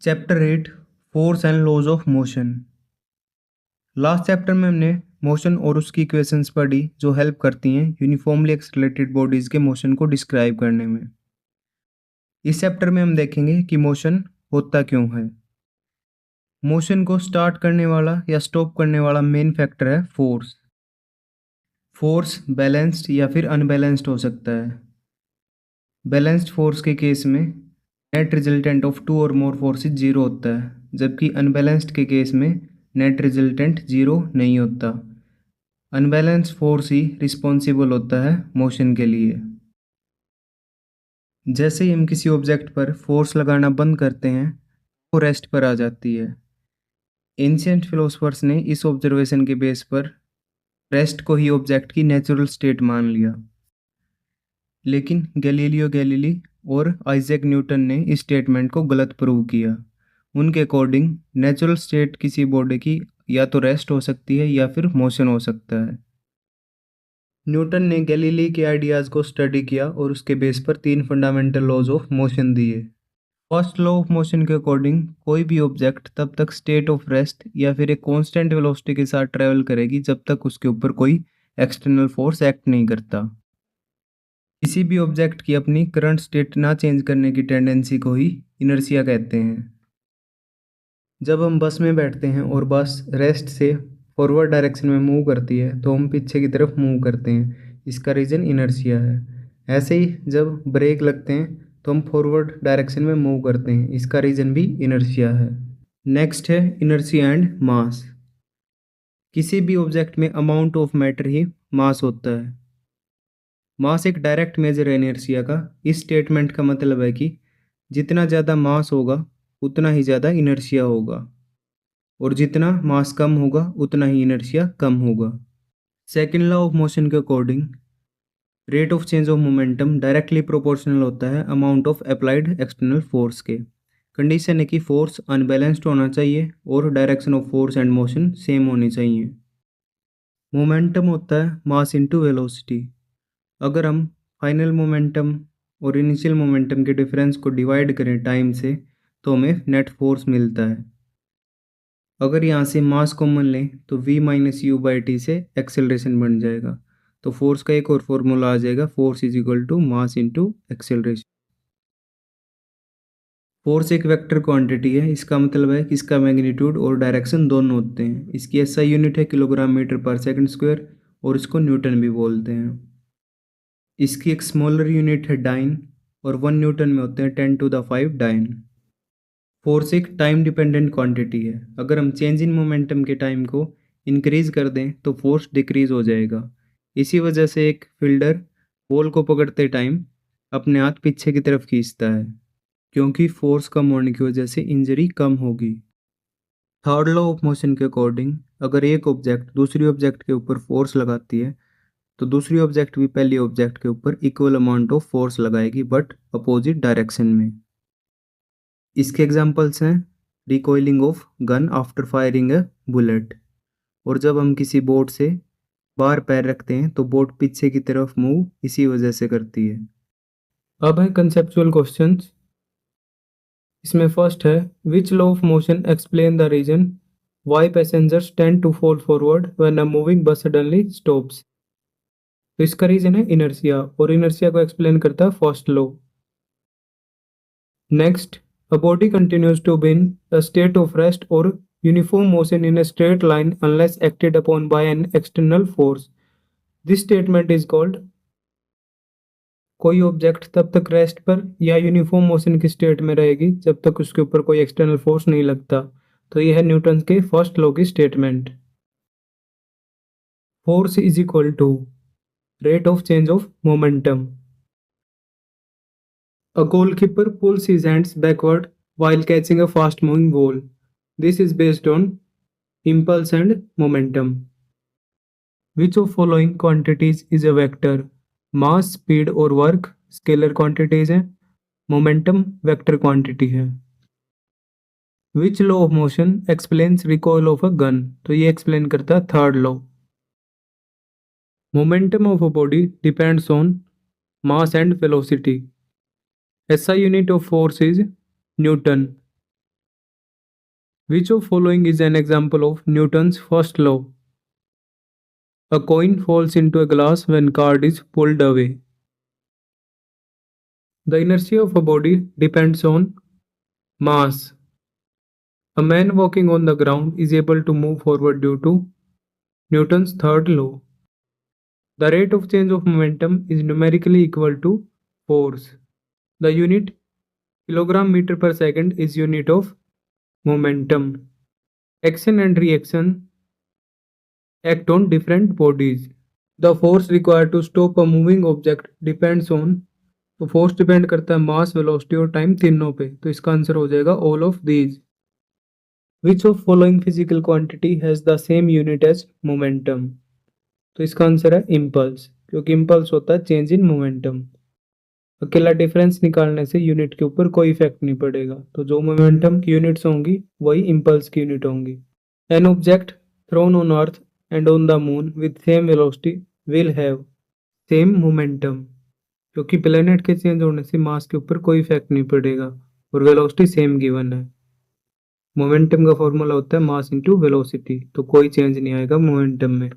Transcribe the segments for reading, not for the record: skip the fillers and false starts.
Chapter 8 force and laws of motion. Last chapter में हमने motion और उसकी इक्वेशंस पढ़ी जो हेल्प करती हैं यूनिफॉर्मली एक्सेलरेटेड बॉडीज के मोशन को डिस्क्राइब करने में। इस चैप्टर में हम देखेंगे कि मोशन होता क्यों है। मोशन को स्टार्ट करने वाला या स्टॉप करने वाला मेन फैक्टर है फोर्स। फोर्स बैलेंस्ड या फिर अनबैलेंस्ड हो सकता है। बैलेंस्ड फोर्स के केस में नेट रिजल्टेंट ऑफ टू और मोर फोर्सेज जीरो होता है, जबकि अनबैलेंस्ड के केस में नेट रिजल्टेंट जीरो नहीं होता। अनबैलेंस्ड फोर्स ही रिस्पॉन्सिबल होता है मोशन के लिए। जैसे ही हम किसी ऑब्जेक्ट पर फोर्स लगाना बंद करते हैं वो रेस्ट पर आ जाती है। एंशियंट फिलोसफर्स ने इस ऑब्जर्वेशन के बेस पर रेस्ट को ही ऑब्जेक्ट की नेचुरल स्टेट मान लिया। लेकिन गैलीलियो गैलीली और आइजैक न्यूटन ने इस स्टेटमेंट को गलत प्रूव किया। उनके अकॉर्डिंग नेचुरल स्टेट किसी बॉडी की या तो रेस्ट हो सकती है या फिर मोशन हो सकता है। न्यूटन ने गैलीली के आइडियाज़ को स्टडी किया और उसके बेस पर 3 फंडामेंटल लॉज ऑफ मोशन दिए। फर्स्ट लॉ ऑफ मोशन के अकॉर्डिंग कोई भी ऑब्जेक्ट तब तक स्टेट ऑफ रेस्ट या फिर एक कांस्टेंट वेलोसिटी के साथ ट्रेवल करेगी जब तक उसके ऊपर कोई एक्सटर्नल फोर्स एक्ट नहीं करता। किसी भी ऑब्जेक्ट की अपनी करंट स्टेट ना चेंज करने की टेंडेंसी को ही इनर्शिया कहते हैं। जब हम बस में बैठते हैं और बस रेस्ट से फॉरवर्ड डायरेक्शन में मूव करती है तो हम पीछे की तरफ मूव करते हैं, इसका रीज़न इनर्शिया है। ऐसे ही जब ब्रेक लगते हैं तो हम फॉरवर्ड डायरेक्शन में मूव करते हैं, इसका रीज़न भी इनर्शिया है। नेक्स्ट है इनर्शिया एंड मास। किसी भी ऑब्जेक्ट में अमाउंट ऑफ मैटर ही मास होता है। मास एक डायरेक्ट मेजर है इनर्शिया का। इस स्टेटमेंट का मतलब है कि जितना ज़्यादा मास होगा उतना ही ज़्यादा इनर्शिया होगा, और जितना मास कम होगा उतना ही इनर्शिया कम होगा। सेकेंड लॉ ऑफ मोशन के according rate of change of momentum directly proportional होता है amount of applied external force के। कंडीशन है कि फोर्स अनबैलेंस्ड होना चाहिए और direction of force and motion same होनी चाहिए। मोमेंटम होता है मास इनटू वेलोसिटी। अगर हम फाइनल मोमेंटम और इनिशियल मोमेंटम के डिफरेंस को डिवाइड करें टाइम से तो हमें नेट फोर्स मिलता है। अगर यहाँ से मास कॉमन लें तो v minus you by T से एक्सेलरेशन बन जाएगा। तो फोर्स का एक और फॉर्मूला आ जाएगा, force is equal to mass into acceleration. Force एक वेक्टर क्वांटिटी है, इसका मतलब है कि इसका मैग्नीट्यूड और डायरेक्शन दोनों होते हैं। इसकी एसआई यूनिट है kilogram metre per second square और इसको न्यूटन भी बोलते हैं। इसकी एक स्मॉलर यूनिट है डाइन और 1 न्यूटन में होते हैं 10⁵ डाइन। फोर्स एक टाइम डिपेंडेंट क्वांटिटी है। अगर हम चेंज इन मोमेंटम के टाइम को इंक्रीज कर दें तो फोर्स डिक्रीज हो जाएगा। इसी वजह से एक फील्डर बॉल को पकड़ते टाइम अपने हाथ पीछे की तरफ खींचता है, क्योंकि फोर्स कम होने की वजह से इंजरी कम होगी। थर्ड लॉ ऑफ मोशन के अकॉर्डिंग अगर एक ऑब्जेक्ट दूसरी ऑब्जेक्ट के ऊपर फोर्स लगाती है तो दूसरी ऑब्जेक्ट भी पहली ऑब्जेक्ट के ऊपर इक्वल अमाउंट ऑफ फोर्स लगाएगी बट अपोजिट डायरेक्शन में। इसके एग्जांपल्स हैं recoiling of gun after firing A bullet, और जब हम किसी बोट से बाहर पैर रखते हैं तो बोट पीछे की तरफ मूव इसी वजह से करती है। अब है कंसेप्चुअल क्वेश्चंस। इसमें फर्स्ट है which law of motion explain the reason why passengers tend to fall forward when a moving bus suddenly stops. तो इसका रीजन है इनर्शिया, और इनर्शिया को एक्सप्लेन करता है first law. Next, a body continues to be in a state of rest or uniform motion in a straight line unless acted upon by an external force. This statement is called कोई object तब तक rest पर या uniform motion की state में रहेगी जब तक उसके ऊपर कोई एक्सटर्नल फोर्स नहीं लगता। तो यह है न्यूटन के फर्स्ट लॉ की statement. Force is equal to rate of change of momentum. A goalkeeper pulls his hands backward while catching a fast moving ball. This is based on impulse and momentum. Which of following quantities is a vector? Mass, speed और work scalar quantities हैं, momentum vector quantity है। Which law of motion explains recoil of a gun? तो ये explain करता है third law. Momentum of a body depends on mass and velocity. SI unit of force is Newton. Which of following is an example of Newton's first law? A coin falls into a glass when card is pulled away. The inertia of a body depends on mass. A man walking on the ground is able to move forward due to Newton's third law. The rate of change of momentum is numerically equal to force. The unit kilogram meter per second is unit of momentum. Action and reaction act on different bodies. The force required to stop a moving object depends on, तो force depend करता है मास, velocity और time तीनों पे, तो इसका answer हो जाएगा all of these. Which of following physical quantity has the same unit as momentum? तो इसका आंसर है इम्पल्स, क्योंकि इम्पल्स होता है चेंज इन मोमेंटम. अकेला डिफरेंस निकालने से यूनिट के ऊपर कोई इफेक्ट नहीं पड़ेगा, तो जो मोमेंटम की यूनिट्स होंगी वही इम्पल्स की यूनिट होंगी. An object thrown on earth and on the moon with same velocity will have same momentum, क्योंकि प्लेनेट के चेंज होने से मास के ऊपर कोई इफेक्ट नहीं पड़ेगा और वेलोसिटी सेम गिवन है. मोमेंटम का फॉर्मूला होता है मास इनटू वेलोसिटी, तो कोई चेंज नहीं आएगा मोमेंटम में.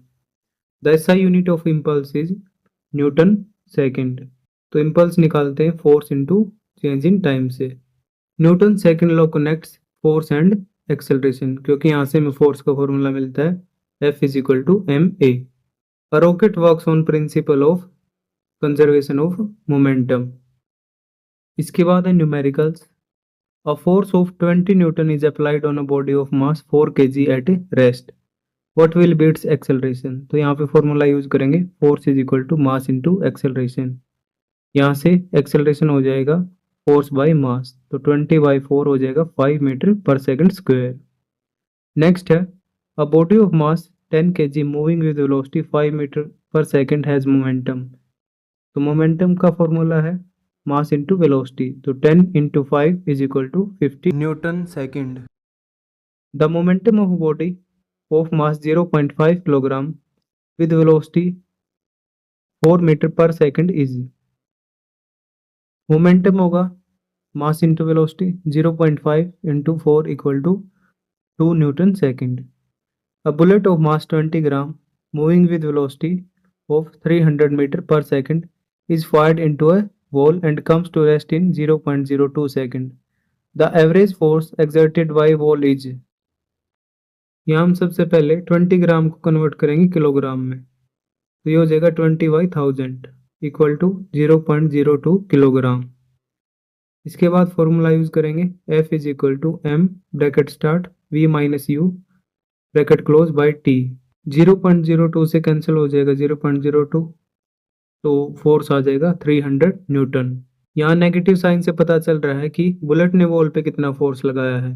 The SI unit of impulse is newton second. तो इम्पल्स निकालते हैं force into change in time से. Newton second law connects force and acceleration, क्योंकि यहाँ से हमें फोर्स का फॉर्मूला मिलता है F is equal to ma. A rocket works on principle of conservation of momentum. इसके बाद है numericals. A force of 20 newton is applied on a body of mass 4 kg at rest. What will be its acceleration? तो यहाँ पे formula use करेंगे force is equal to mass into acceleration. यहाँ से acceleration हो जाएगा फोर्स बाय मास, तो 20/4 हो जाएगा 5 metre per second square. Next है a body of mass 10 kg moving with velocity 5 metre per second has momentum. तो मोमेंटम का फॉर्मूला है मास इंटू वेलोसिटी, तो 10 into 5 is equal to 50 newton second. The momentum of body of mass 0.5 kilogram with velocity 4 meter per second is. Momentum होगा mass into velocity 0.5 into 4 equal to 2 newton second. A bullet of mass 20 gram moving with velocity of 300 meter per second is fired into a wall and comes to rest in 0.02 second. The average force exerted by wall is. यहाँ हम सबसे पहले 20 ग्राम को convert करेंगे kilogram में, तो ये हो जाएगा 20/1000 इक्वल टू 0.02 किलोग्राम. इसके बाद फॉर्मूला यूज करेंगे F is equal to M bracket start V minus U bracket close by T. 0.02 से कैंसिल हो जाएगा 0.02, तो फोर्स आ जाएगा 300 न्यूटन. यहाँ नेगेटिव साइन से पता चल रहा है कि बुलेट ने वॉल पे कितना फोर्स लगाया है.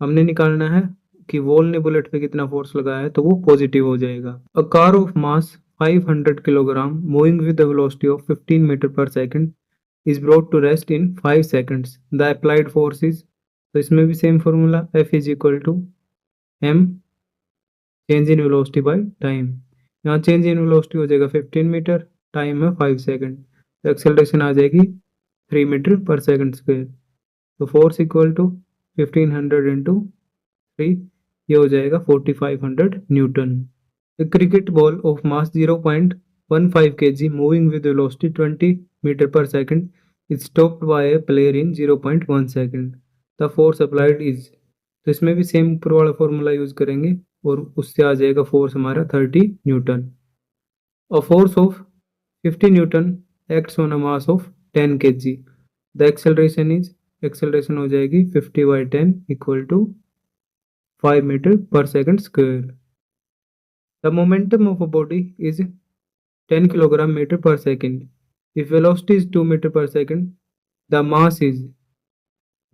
हमने निकालना है कि वॉल ने बुलेट पे कितना फोर्स लगाया है, तो वो पॉजिटिव हो जाएगा. A car of mass 500 kilogram moving with the velocity of 15 metre per second is brought to rest in 5 seconds. The applied force is. तो इसमें भी same formula F is equal to M change in velocity by time. यहाँ change in velocity हो जाएगा 15 metre, time है 5 second, तो acceleration आ जाएगी 3 metre per second square. तो फोर्स इक्वल टू 1500 इंटू 3, ये हो जाएगा 4500 newton. A cricket ball of mass 0.15 kg moving with velocity 20 metre per second is stopped by a player in 0.1 second. The force applied is. तो इसमें भी same ऊपर वाला formula use करेंगे और उससे आ जाएगा फोर्स हमारा 30 newton. A force of 50 newton acts on a mass of 10 kg. The acceleration is. Acceleration हो जाएगी 50/10 equal to 5 metre per second square. The momentum of a body is 10 kilogram metre per second. If velocity is 2 metre per second the mass is.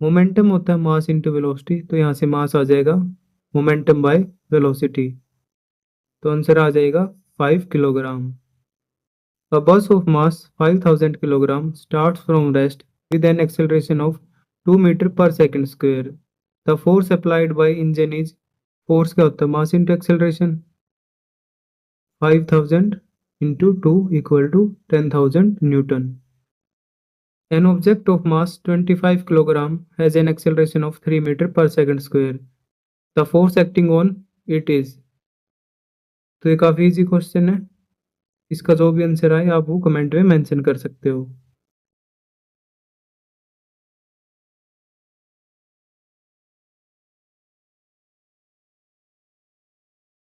Momentum होता है mass into velocity, तो यहाँ से mass आ जाएगा momentum by velocity, तो answer आ जाएगा 5 kilogram. A bus of mass 5000 kilogram starts from rest with an acceleration of 2 metre per second square. The force applied by engine is. Force क्या होता है mass into acceleration, 5000 into 2 equal to 10,000 newton. An object of mass 25 kg has an acceleration of 3 meter per second square. The force acting on it is. तो ये काफ़ी easy question है। इसका जो भी आंसर आए आप वो कमेंट में मेंशन कर सकते हो।